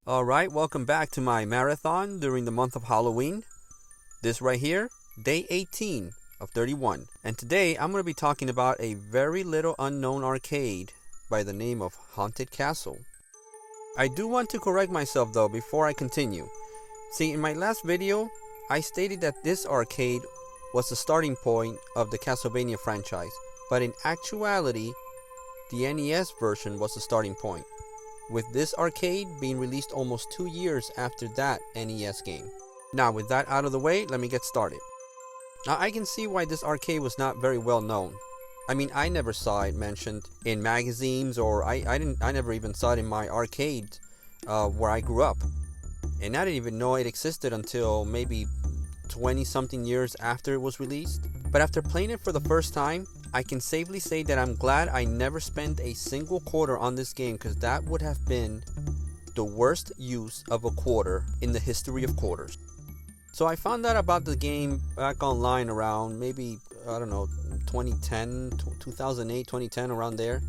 Alright, welcome back to my marathon during the month of Halloween. This right here, day 18 of 31. And today I'm going to be talking about a very little unknown arcade by the name of Haunted Castle. I do want to correct myself though before I continue. See, in my last video, I stated that this arcade was the starting point of the Castlevania franchise, but in actuality, the NES version was the starting point, with this arcade being released almost 2 years after that NES game. Now with that out of the way, let me get started. Now I can see why this arcade was not very well known. I mean, I never saw it mentioned in magazines, or I never even saw it in my arcade where I grew up. And I didn't even know it existed until maybe 20 something years after it was released. But after playing it for the first time, I can safely say that I'm glad I never spent a single quarter on this game, because that would have been the worst use of a quarter in the history of quarters. So I found out about the game back online around maybe, I don't know, 2010, 2008, 2010, around there.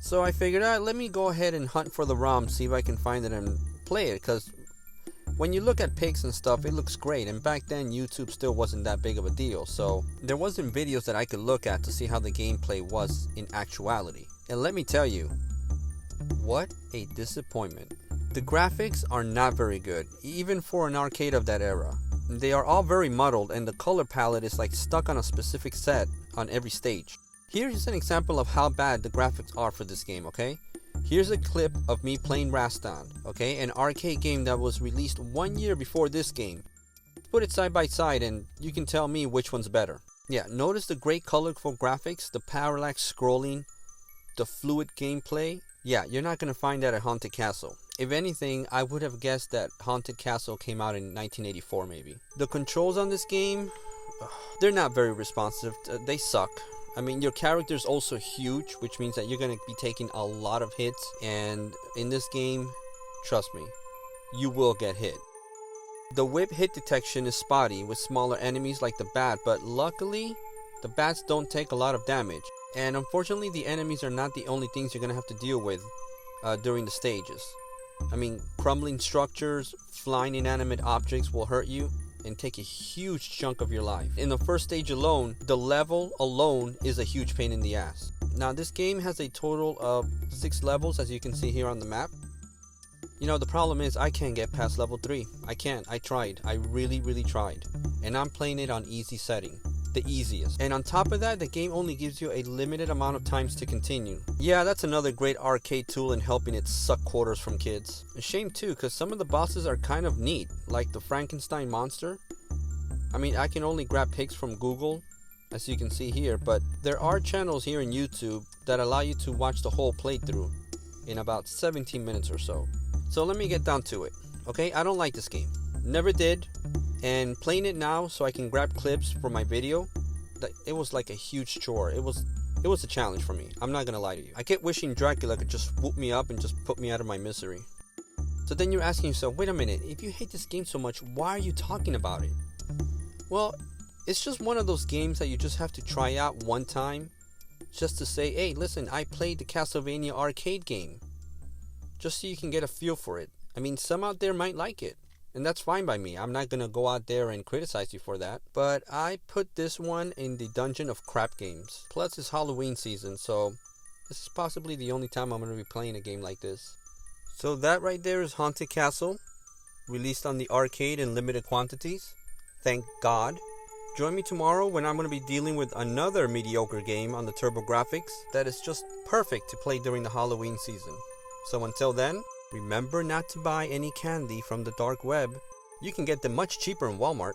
So I figured out, let me go ahead and hunt for the ROM, see if I can find it and play it, because when you look at pics and stuff, it looks great, and back then YouTube still wasn't that big of a deal, so there wasn't videos that I could look at to see how the gameplay was in actuality. And let me tell you, what a disappointment. The graphics are not very good, even for an arcade of that era. They are all very muddled, and the color palette is like stuck on a specific set on every stage. Here's an example of how bad the graphics are for this game, okay? Here's a clip of me playing Rastan, okay? An arcade game that was released 1 year before this game. Put it side by side and you can tell me which one's better. Yeah, notice the great colorful graphics, the parallax scrolling, the fluid gameplay. Yeah, you're not going to find that at Haunted Castle. If anything, I would have guessed that Haunted Castle came out in 1984 maybe. The controls on this game, they're not very responsive. They suck. I mean, your character is also huge, which means that you're going to be taking a lot of hits. And in this game, trust me, you will get hit. The whip hit detection is spotty with smaller enemies like the bat, but luckily, the bats don't take a lot of damage. And unfortunately, the enemies are not the only things you're going to have to deal with during the stages. I mean, crumbling structures, flying inanimate objects will hurt you and take a huge chunk of your life. In the first stage alone, the level alone is a huge pain in the ass. Now this game has a total of 6 levels, as you can see here on the map. You know, the problem is I can't get past level 3. I can't. I tried. I really tried. And I'm playing it on easy setting. The easiest. And on top of that, the game only gives you a limited amount of times to continue. Yeah, that's another great arcade tool in helping it suck quarters from kids. A shame too, because some of the bosses are kind of neat, like the Frankenstein monster. I mean, I can only grab pics from Google, as you can see here, but there are channels here in YouTube that allow you to watch the whole playthrough in about 17 minutes or so. So let me get down to it. Okay, I don't like this game. Never did. And playing it now so I can grab clips for my video, it was like a huge chore. It was a challenge for me. I'm not gonna lie to you. I kept wishing Dracula could just swoop me up and just put me out of my misery. So then you're asking yourself, wait a minute, if you hate this game so much, why are you talking about it? Well, it's just one of those games that you just have to try out one time, just to say, hey, listen, I played the Castlevania arcade game, just so you can get a feel for it. I mean, some out there might like it, and that's fine by me. I'm not gonna go out there and criticize you for that. But I put this one in the dungeon of crap games. Plus it's Halloween season, so this is possibly the only time I'm gonna be playing a game like this. So that right there is Haunted Castle, released on the arcade in limited quantities. Thank God. Join me tomorrow when I'm gonna be dealing with another mediocre game on the TurboGrafx that is just perfect to play during the Halloween season. So until then, remember not to buy any candy from the dark web. You can get them much cheaper in Walmart.